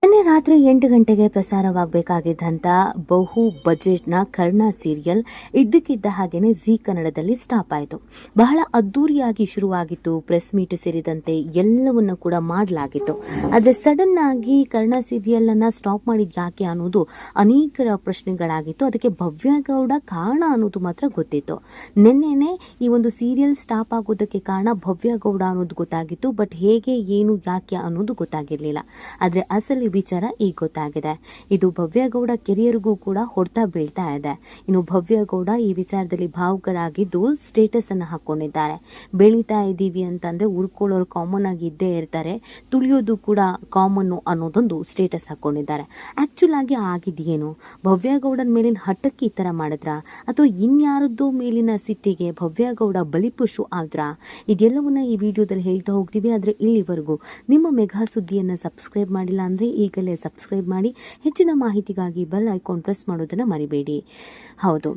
ನಿನ್ನೆ ರಾತ್ರಿ 8 ಗಂಟೆಗೆ ಪ್ರಸಾರವಾಗಬೇಕಾಗಿದ್ದಂಥ ಬಹು ಬಜೆಟ್ನ ಕರ್ಣ ಸೀರಿಯಲ್ ಇದ್ದಕ್ಕಿದ್ದ ಹಾಗೇನೆ ಜಿ ಕನ್ನಡದಲ್ಲಿ ಸ್ಟಾಪ್ ಆಯಿತು. ಬಹಳ ಅದ್ದೂರಿಯಾಗಿ ಶುರುವಾಗಿತ್ತು. ಪ್ರೆಸ್ ಮೀಟ್ ಸೇರಿದಂತೆ ಎಲ್ಲವನ್ನು ಕೂಡ ಮಾಡಲಾಗಿತ್ತು. ಆದರೆ ಸಡನ್ ಆಗಿ ಕರ್ಣ ಸೀರಿಯಲನ್ನು ಸ್ಟಾಪ್ ಮಾಡಿದ್ದು ಯಾಕೆ ಅನ್ನೋದು ಅನೇಕರ ಪ್ರಶ್ನೆಗಳಾಗಿತ್ತು. ಅದಕ್ಕೆ ಭವ್ಯ ಗೌಡ ಕಾರಣ ಅನ್ನೋದು ಮಾತ್ರ ಗೊತ್ತಿತ್ತು. ನಿನ್ನೆನೆ ಈ ಒಂದು ಸೀರಿಯಲ್ ಸ್ಟಾಪ್ ಆಗೋದಕ್ಕೆ ಕಾರಣ ಭವ್ಯ ಗೌಡ ಅನ್ನೋದು ಗೊತ್ತಾಗಿತ್ತು. ಬಟ್ ಹೇಗೆ, ಏನು, ಯಾಕೆ ಅನ್ನೋದು ಗೊತ್ತಾಗಿರಲಿಲ್ಲ. ಆದರೆ ಅಸಲಿ ವಿಚಾರ ಈಗ ಗೊತ್ತಾಗಿದೆ. ಇದು ಭವ್ಯ ಗೌಡ ಕೆರಿಯರ್ಗೂ ಕೂಡ ಹೊಡೆತ ಬೀಳ್ತಾ ಇದೆ. ಇನ್ನು ಭವ್ಯ ಗೌಡ ಈ ವಿಚಾರದಲ್ಲಿ ಭಾವುಕರಾಗಿದ್ದು ಸ್ಟೇಟಸ್ ಅನ್ನು ಹಾಕೊಂಡಿದ್ದಾರೆ. ಬೆಳೀತಾ ಇದ್ದೀವಿ ಅಂತಂದ್ರೆ ಉರ್ಕೊಳ್ಳೋರು ಕಾಮನ್ ಆಗಿ ಇದ್ದೇ ಇರ್ತಾರೆ, ತುಳಿಯೋದು ಕೂಡ ಕಾಮನ್ ಅನ್ನೋದೊಂದು ಸ್ಟೇಟಸ್ ಹಾಕೊಂಡಿದ್ದಾರೆ. ಆಕ್ಚುಲ್ ಆಗಿ ಆಗಿದೆಯೇನು? ಭವ್ಯ ಗೌಡನ ಮೇಲಿನ ಹಠಕ್ಕೆ ಈ ತರ ಮಾಡಿದ್ರ, ಅಥವಾ ಇನ್ಯಾರದ್ದೋ ಮೇಲಿನ ಸಿಟ್ಟಿಗೆ ಭವ್ಯ ಗೌಡ ಬಲಿಪಶು ಆದ್ರ? ಇದೆಲ್ಲವನ್ನ ಈ ವಿಡಿಯೋದಲ್ಲಿ ಹೇಳ್ತಾ ಹೋಗ್ತೀವಿ. ಆದ್ರೆ ಇಲ್ಲಿವರೆಗೂ ನಿಮ್ಮ ಮೆಗಾ ಸುದ್ದಿಯನ್ನು ಸಬ್ಸ್ಕ್ರೈಬ್ ಮಾಡಿಲ್ಲ ಅಂದರೆ ಈಗಲೇ ಸಬ್ಸ್ಕ್ರೈಬ್ ಮಾಡಿ. ಹೆಚ್ಚಿನ ಮಾಹಿತಿಗಾಗಿ ಬೆಲ್ ಐಕಾನ್ ಪ್ರೆಸ್ ಮಾಡೋದನ್ನು ಮರಿಬೇಡಿ. ಹೌದು,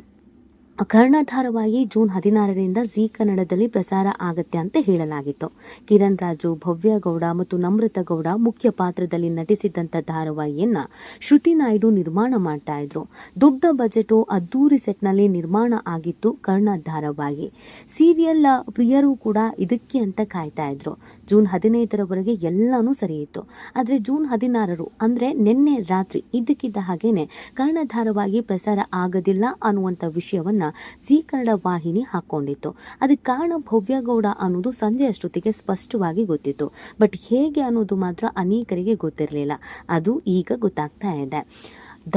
ಕರ್ಣ ಧಾರಾವಾಹಿ ಜೂನ್ 16ರಿಂದ ಜಿ ಕನ್ನಡದಲ್ಲಿ ಪ್ರಸಾರ ಆಗುತ್ತೆ ಅಂತ ಹೇಳಲಾಗಿತ್ತು. ಕಿರಣ್ ರಾಜು, ಭವ್ಯ ಗೌಡ ಮತ್ತು ನಮ್ರತಾ ಗೌಡ ಮುಖ್ಯ ಪಾತ್ರದಲ್ಲಿ ನಟಿಸಿದ್ದಂಥ ಧಾರಾವಾಹಿಯನ್ನ ಶ್ರುತಿ ನಾಯ್ಡು ನಿರ್ಮಾಣ ಮಾಡ್ತಾ ಇದ್ರು. ದೊಡ್ಡ ಬಜೆಟು ಅದ್ದೂರಿ ಸೆಟ್ನಲ್ಲಿ ನಿರ್ಮಾಣ ಆಗಿತ್ತು ಕರ್ಣ ಧಾರಾವಾಹಿ. ಸೀರಿಯಲ್ ಪ್ರಿಯರು ಕೂಡ ಇದಕ್ಕೆ ಅಂತ ಕಾಯ್ತಾ ಇದ್ರು. ಜೂನ್ 15ರವರೆಗೆ ಎಲ್ಲನೂ ಸರಿ ಇತ್ತು. ಆದರೆ ಜೂನ್ 16 ಅಂದರೆ ನಿನ್ನೆ ರಾತ್ರಿ ಇದ್ದಕ್ಕಿದ್ದ ಹಾಗೇನೆ ಕರ್ಣ ಧಾರಾವಾಹಿ ಪ್ರಸಾರ ಆಗೋದಿಲ್ಲ ಅನ್ನುವಂಥ ವಿಷಯವನ್ನ ಜಿ ಕನ್ನಡ ವಾಹಿನಿ ಹಾಕೊಂಡಿತ್ತು. ಅದಕ್ಕೆ ಕಾರಣ ಭವ್ಯ ಗೌಡ ಅನ್ನೋದು ಸಂಜೆ ಅಷ್ಟೊತ್ತಿಗೆ ಸ್ಪಷ್ಟವಾಗಿ ಗೊತ್ತಿತ್ತು. ಬಟ್ ಹೇಗೆ ಅನ್ನೋದು ಮಾತ್ರ ಅನೇಕರಿಗೆ ಗೊತ್ತಿರಲಿಲ್ಲ. ಅದು ಈಗ ಗೊತ್ತಾಗ್ತಾ ಇದೆ.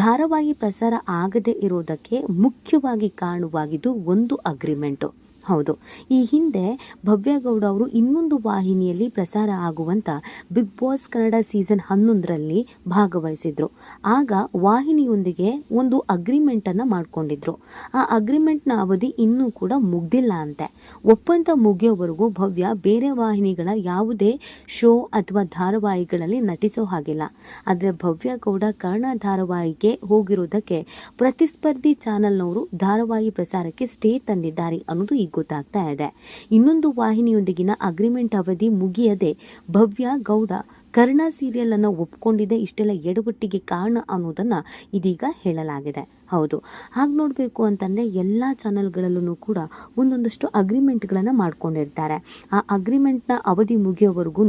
ಧಾರಾವಾಹಿ ಪ್ರಸಾರ ಆಗದೆ ಇರೋದಕ್ಕೆ ಮುಖ್ಯವಾಗಿ ಕಾರಣವಾಗಿದ್ದು ಒಂದು ಅಗ್ರಿಮೆಂಟು. ಹೌದು, ಈ ಹಿಂದೆ ಭವ್ಯ ಗೌಡ ಅವರು ಇನ್ನೊಂದು ವಾಹಿನಿಯಲ್ಲಿ ಪ್ರಸಾರ ಆಗುವಂಥ ಬಿಗ್ ಬಾಸ್ ಕನ್ನಡ ಸೀಸನ್ 11ರಲ್ಲಿ ಭಾಗವಹಿಸಿದ್ರು. ಆಗ ವಾಹಿನಿಯೊಂದಿಗೆ ಒಂದು ಅಗ್ರಿಮೆಂಟನ್ನು ಮಾಡಿಕೊಂಡಿದ್ರು. ಆ ಅಗ್ರಿಮೆಂಟ್ನ ಅವಧಿ ಇನ್ನೂ ಕೂಡ ಮುಗ್ದಿಲ್ಲ ಅಂತೆ. ಒಪ್ಪಂದ ಮುಗಿಯೋವರೆಗೂ ಭವ್ಯ ಬೇರೆ ವಾಹಿನಿಗಳ ಯಾವುದೇ ಶೋ ಅಥವಾ ಧಾರಾವಾಹಿಗಳಲ್ಲಿ ನಟಿಸೋ ಹಾಗಿಲ್ಲ. ಆದರೆ ಭವ್ಯ ಗೌಡ ಕರ್ಣ ಧಾರಾವಾಹಿಗೆ ಹೋಗಿರೋದಕ್ಕೆ ಪ್ರತಿಸ್ಪರ್ಧಿ ಚಾನೆಲ್ನವರು ಧಾರಾವಾಹಿ ಪ್ರಸಾರಕ್ಕೆ ಸ್ಟೇ ತಂದಿದ್ದಾರೆ ಅನ್ನೋದು ಈಗ ಗೊತ್ತಾಗ್ತಾ ಇದೆ. ಇನ್ನೊಂದು ವಾಹಿನಿಯೊಂದಿಗಿನ ಅಗ್ರಿಮೆಂಟ್ ಅವಧಿ ಮುಗಿಯದೆ ಭವ್ಯ ಗೌಡ ಕರ್ಣ ಸೀರಿಯಲ್ ಅನ್ನು ಒಪ್ಕೊಂಡಿದೆ. ಇಷ್ಟೆಲ್ಲ ಎಡವಟ್ಟಿಗೆ ಕಾರಣ ಅನ್ನೋದನ್ನ ಇದೀಗ ಹೇಳಲಾಗಿದೆ. ಹೌದು, ಹಾಗೆ ನೋಡಬೇಕು ಅಂತಂದರೆ ಎಲ್ಲ ಚಾನಲ್ಗಳಲ್ಲೂ ಕೂಡ ಒಂದೊಂದಷ್ಟು ಅಗ್ರಿಮೆಂಟ್ಗಳನ್ನು ಮಾಡ್ಕೊಂಡಿರ್ತಾರೆ. ಆ ಅಗ್ರಿಮೆಂಟ್ನ ಅವಧಿ ಮುಗಿಯೋವರೆಗೂ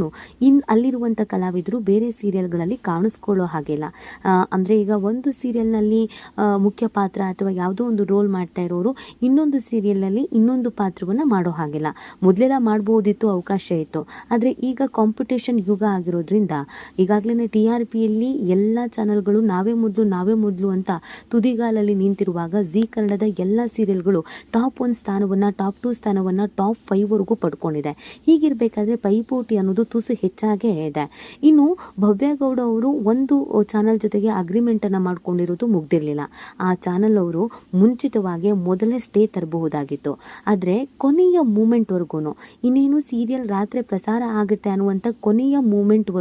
ಅಲ್ಲಿರುವಂಥ ಕಲಾವಿದರು ಬೇರೆ ಸೀರಿಯಲ್ಗಳಲ್ಲಿ ಕಾಣಿಸ್ಕೊಳ್ಳೋ ಹಾಗಿಲ್ಲ. ಅಂದರೆ ಈಗ ಒಂದು ಸೀರಿಯಲ್ನಲ್ಲಿ ಮುಖ್ಯ ಪಾತ್ರ ಅಥವಾ ಯಾವುದೋ ಒಂದು ರೋಲ್ ಮಾಡ್ತಾ ಇರೋರು ಇನ್ನೊಂದು ಸೀರಿಯಲ್ನಲ್ಲಿ ಇನ್ನೊಂದು ಪಾತ್ರವನ್ನು ಮಾಡೋ ಹಾಗಿಲ್ಲ. ಮೊದಲೆಲ್ಲ ಮಾಡ್ಬೋದಿತ್ತು, ಅವಕಾಶ ಇತ್ತು. ಆದರೆ ಈಗ ಕಾಂಪಿಟೇಷನ್ ಯುಗ ಆಗಿರೋದ್ರಿಂದ ಈಗಾಗಲೇ TRPಯಲ್ಲಿ ಎಲ್ಲ ಚಾನಲ್ಗಳು ನಾವೇ ಮೊದಲು ಅಂತ ತುದಿಗಾಲಲ್ಲಿ ನಿಂತಿರುವಾಗ ಜಿ ಕನ್ನಡದ ಎಲ್ಲ ಸೀರಿಯಲ್ಗಳು ಟಾಪ್ 1 ಸ್ಥಾನವನ್ನು, ಟಾಪ್ 2 ಸ್ಥಾನವನ್ನು, ಟಾಪ್ 5ವರೆಗೂ ಪಡ್ಕೊಂಡಿದೆ. ಹೀಗಿರಬೇಕಾದ್ರೆ ಪೈಪೋಟಿ ಅನ್ನೋದು ತುಸು ಹೆಚ್ಚಾಗೇ ಇದೆ. ಇನ್ನು ಭವ್ಯ ಗೌಡ ಅವರು ಒಂದು ಚಾನಲ್ ಜೊತೆಗೆ ಅಗ್ರಿಮೆಂಟನ್ನು ಮಾಡ್ಕೊಂಡಿರೋದು ಮುಗ್ದಿರಲಿಲ್ಲ. ಆ ಚಾನಲ್ ಅವರು ಮುಂಚಿತವಾಗಿ ಮೊದಲೇ ಸ್ಟೇ ತರಬಹುದಾಗಿತ್ತು. ಆದರೆ ಕೊನೆಯ ಮೂಮೆಂಟ್ವರೆಗೂ ಇನ್ನೇನು ಸೀರಿಯಲ್ ರಾತ್ರಿ ಪ್ರಸಾರ ಆಗುತ್ತೆ ಅನ್ನುವಂಥ ಕೊನೆಯ ಮೂಮೆಂಟ್ವರೆಗೂ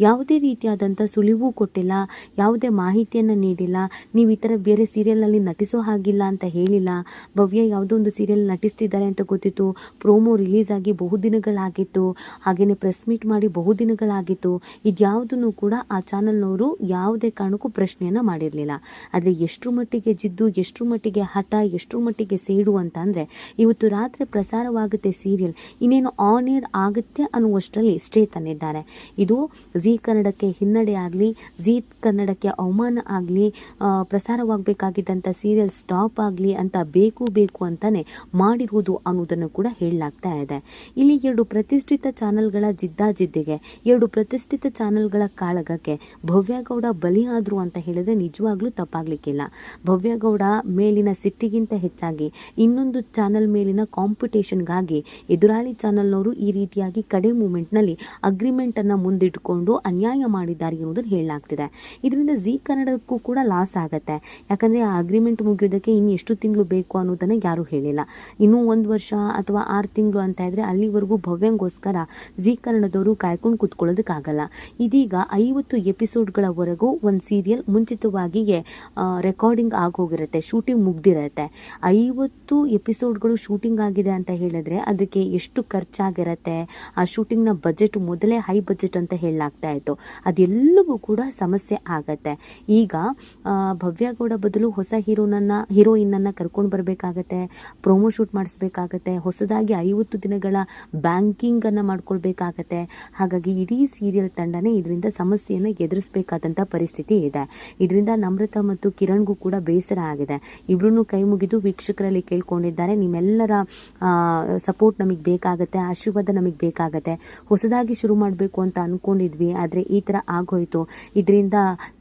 ಯಾವುದೇ ರೀತಿಯಾದಂಥ ಸುಳಿವು ಕೊಟ್ಟಿಲ್ಲ, ಯಾವುದೇ ಮಾಹಿತಿಯನ್ನು ನೀಡಿಲ್ಲ. ನೀವು ಈ ಥರ ಬೇರೆ ಸೀರಿಯಲ್ನಲ್ಲಿ ನಟಿಸೋ ಹಾಗಿಲ್ಲ ಅಂತ ಹೇಳಿಲ್ಲ. ಭವ್ಯ ಯಾವುದೋ ಒಂದು ಸೀರಿಯಲ್ ನಟಿಸ್ತಿದ್ದಾರೆ ಅಂತ ಗೊತ್ತಿತ್ತು. ಪ್ರೋಮೋ ರಿಲೀಸ್ ಆಗಿ ಬಹುದಿನಗಳಾಗಿತ್ತು. ಹಾಗೆಯೇ ಪ್ರೆಸ್ ಮೀಟ್ ಮಾಡಿ ಬಹುದಿನಗಳಾಗಿತ್ತು. ಇದ್ಯಾವುದನ್ನು ಕೂಡ ಆ ಚಾನಲ್ನವರು ಯಾವುದೇ ಕಾರಣಕ್ಕೂ ಪ್ರಶ್ನೆಯನ್ನು ಮಾಡಿರಲಿಲ್ಲ. ಆದರೆ ಎಷ್ಟರ ಮಟ್ಟಿಗೆ ಜಿದ್ದು, ಎಷ್ಟರ ಮಟ್ಟಿಗೆ ಹಠ, ಎಷ್ಟರ ಮಟ್ಟಿಗೆ ಸೇಡು ಅಂತ ಅಂದರೆ ಇವತ್ತು ರಾತ್ರಿ ಪ್ರಸಾರವಾಗುತ್ತೆ ಸೀರಿಯಲ್, ಇನ್ನೇನು ಆನ್ ಏರ್ ಆಗುತ್ತೆ ಅನ್ನುವಷ್ಟರಲ್ಲಿ ಸ್ಟೇ ತಂದಿದ್ದಾರೆ. ಇದು ಜಿ ಕನ್ನಡಕ್ಕೆ ಹಿನ್ನಡೆ ಆಗಲಿ, ಜಿ ಕನ್ನಡಕ್ಕೆ ಅವಮಾನ ಆಗಲಿ, ಪ್ರಸಾರವಾಗಬೇಕಾಗಿದ್ದಂಥ ಸೀರಿಯಲ್ ಸ್ಟಾಪ್ ಆಗಲಿ ಅಂತ ಬೇಕು ಅಂತಾನೆ ಮಾಡಿರುವುದು ಅನ್ನೋದನ್ನು ಕೂಡ ಹೇಳಲಾಗ್ತಾ ಇದೆ. ಇಲ್ಲಿ 2 ಪ್ರತಿಷ್ಠಿತ ಚಾನೆಲ್ಗಳ ಜಿದ್ದಿಗೆ, 2 ಪ್ರತಿಷ್ಠಿತ ಚಾನೆಲ್ಗಳ ಕಾಳಗಕ್ಕೆ ಭವ್ಯ ಗೌಡ ಬಲಿಯಾದರು ಅಂತ ಹೇಳಿದ್ರೆ ನಿಜವಾಗ್ಲೂ ತಪ್ಪಾಗ್ಲಿಕ್ಕಿಲ್ಲ. ಭವ್ಯ ಗೌಡ ಮೇಲಿನ ಸಿಟ್ಟಿಗಿಂತ ಹೆಚ್ಚಾಗಿ ಇನ್ನೊಂದು ಚಾನೆಲ್ ಮೇಲಿನ ಕಾಂಪಿಟೇಷನ್ಗಾಗಿ ಎದುರಾಳಿ ಚಾನೆಲ್ನವರು ಈ ರೀತಿಯಾಗಿ ಕಡೆ ಮೂಮೆಂಟ್ನಲ್ಲಿ ಅಗ್ರಿಮೆಂಟನ್ನು ಮುಂದಿಟ್ಟುಕೊಂಡು ಅನ್ಯಾಯ ಮಾಡಿದ್ದಾರೆ ಅನ್ನೋದನ್ನು ಹೇಳಲಾಗ್ತಿದೆ. ಇದರಿಂದ ಜಿ ಕನ್ನಡಕ್ಕೂ ಕೂಡ ಲಾಸ್ ಆಗುತ್ತೆ. ಯಾಕಂದರೆ ಆ ಅಗ್ರಿಮೆಂಟ್ ಮುಗಿಯೋದಕ್ಕೆ ಇನ್ನು ಎಷ್ಟು ತಿಂಗಳು ಬೇಕು ಅನ್ನೋದನ್ನು ಯಾರೂ ಹೇಳಿಲ್ಲ. ಇನ್ನೂ 1 ವರ್ಷ ಅಥವಾ 6 ತಿಂಗಳು ಅಂತ ಇದ್ದರೆ ಅಲ್ಲಿವರೆಗೂ ಭವ್ಯಂಗೋಸ್ಕರ ಜೀ ಕನ್ನಡದವರು ಕಾಯ್ಕೊಂಡು ಕೂತ್ಕೊಳ್ಳೋದಕ್ಕಾಗಲ್ಲ. ಇದೀಗ 50 ಎಪಿಸೋಡ್ಗಳವರೆಗೂ ಒಂದು ಸೀರಿಯಲ್ ಮುಂಚಿತವಾಗಿಯೇ ರೆಕಾರ್ಡಿಂಗ್ ಆಗೋಗಿರುತ್ತೆ, ಶೂಟಿಂಗ್ ಮುಗ್ದಿರುತ್ತೆ. 50 ಎಪಿಸೋಡ್ಗಳು ಶೂಟಿಂಗ್ ಆಗಿದೆ ಅಂತ ಹೇಳಿದ್ರೆ ಅದಕ್ಕೆ ಎಷ್ಟು ಖರ್ಚಾಗಿರುತ್ತೆ, ಆ ಶೂಟಿಂಗ್ನ ಬಜೆಟ್ ಮೊದಲೇ ಹೈ ಬಜೆಟ್ ಅಂತ ಹೇಳಲಾಗ್ತಾ ಇತ್ತು. ಅದೆಲ್ಲವೂ ಕೂಡ ಸಮಸ್ಯೆ ಆಗತ್ತೆ. ಈಗ ಭವ್ಯಗೌಡ ಬದಲು ಹೊಸ ಹೀರೋಯಿನ್ನನ್ನು ಕರ್ಕೊಂಡು ಬರಬೇಕಾಗತ್ತೆ, ಪ್ರೋಮೋ ಶೂಟ್ ಮಾಡಿಸ್ಬೇಕಾಗತ್ತೆ, ಹೊಸದಾಗಿ 50 ದಿನಗಳ ಬ್ಯಾಂಕಿಂಗನ್ನು ಮಾಡ್ಕೊಳ್ಬೇಕಾಗತ್ತೆ. ಹಾಗಾಗಿ ಇಡೀ ಸೀರಿಯಲ್ ತಂಡನೇ ಇದರಿಂದ ಸಮಸ್ಯೆಯನ್ನು ಎದುರಿಸಬೇಕಾದಂಥ ಪರಿಸ್ಥಿತಿ ಇದೆ. ಇದರಿಂದ ನಮ್ರತಾ ಮತ್ತು ಕಿರಣ್ಗೂ ಕೂಡ ಬೇಸರ ಆಗಿದೆ. ಇಬ್ಬರೂ ಕೈ ಮುಗಿದು ವೀಕ್ಷಕರಲ್ಲಿ ಕೇಳ್ಕೊಂಡಿದ್ದಾರೆ, ನಿಮ್ಮೆಲ್ಲರ ಸಪೋರ್ಟ್ ನಮಗೆ ಬೇಕಾಗತ್ತೆ, ಆಶೀರ್ವಾದ ನಮಗೆ ಬೇಕಾಗತ್ತೆ. ಹೊಸದಾಗಿ ಶುರು ಮಾಡಬೇಕು ಅಂತ ಅಂದ್ಕೊಂಡಿದ್ವಿ, ಆದರೆ ಈ ಥರ ಆಗೋಯ್ತು, ಇದರಿಂದ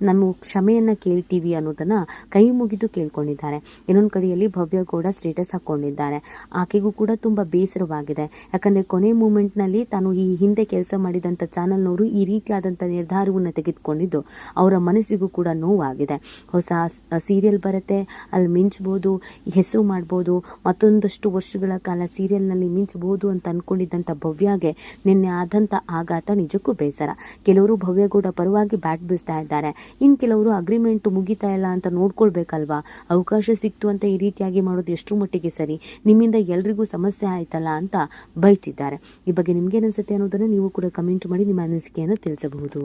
ನಮ್ಮ ಕ್ಷಮೆಯನ್ನು ಕೇಳ್ತೀವಿ ಅನ್ನೋದನ್ನು ಕೈ ಮುಗಿದು ಕೇಳ್ಕೊಂಡಿದ್ದಾರೆ. ಇನ್ನೊಂದು ಕಡೆಯಲ್ಲಿ ಭವ್ಯಗೌಡ ಸ್ಟೇಟಸ್ ಹಾಕ್ಕೊಂಡಿದ್ದಾರೆ. ಆಕೆಗೂ ಕೂಡ ತುಂಬ ಬೇಸರವಾಗಿದೆ. ಯಾಕಂದರೆ ಕೊನೆ ಮೂಮೆಂಟ್ನಲ್ಲಿ ತಾನು ಈ ಹಿಂದೆ ಕೆಲಸ ಮಾಡಿದಂಥ ಚಾನಲ್ನವರು ಈ ರೀತಿಯಾದಂಥ ನಿರ್ಧಾರವನ್ನು ತೆಗೆದುಕೊಂಡಿದ್ದು ಅವರ ಮನಸ್ಸಿಗೂ ಕೂಡ ನೋವಾಗಿದೆ. ಹೊಸ ಸೀರಿಯಲ್ ಬರುತ್ತೆ, ಅಲ್ಲಿ ಮಿಂಚ್ಬೋದು, ಹೆಸರು ಮಾಡ್ಬೋದು, ಮತ್ತೊಂದಷ್ಟು ವರ್ಷಗಳ ಕಾಲ ಸೀರಿಯಲ್ನಲ್ಲಿ ಮಿಂಚ್ಬೋದು ಅಂತ ಅಂದ್ಕೊಂಡಿದ್ದಂಥ ಭವ್ಯಗೆ ನಿನ್ನೆ ಆದಂಥ ಆಘಾತ ನಿಜಕ್ಕೂ ಬೇಸರ. ಕೆಲವರು ಭವ್ಯಗೌಡ ಪರವಾಗಿ ಬ್ಯಾಟ್ ಬೀಸ್ತಾ ಇದ್ದಾರೆ, ಇನ್ನು ಕೆಲವರು ಅಗ್ರಿಮೆಂಟ್ ಮುಗಿತಾ ಇಲ್ಲ ಅಂತ ನೋಡ್ಕೊಳ್ಬೇಕಲ್ವಾ, ಅವಕಾಶ ಸಿಕ್ತು ಅಂತ ಈ ರೀತಿಯಾಗಿ ಮಾಡೋದು ಎಷ್ಟು ಮಟ್ಟಿಗೆ ಸರಿ, ನಿಮ್ಮಿಂದ ಎಲ್ರಿಗೂ ಸಮಸ್ಯೆ ಆಯ್ತಲ್ಲ ಅಂತ ಬೈತಿದ್ದಾರೆ. ಈ ಬಗ್ಗೆ ನಿಮ್ಗೇನು ಅನ್ಸುತ್ತೆ ಅನ್ನೋದನ್ನು ನೀವು ಕೂಡ ಕಮೆಂಟ್ ಮಾಡಿ ನಿಮ್ಮ ಅನಿಸಿಕೆಯನ್ನು ತಿಳಿಸಬಹುದು.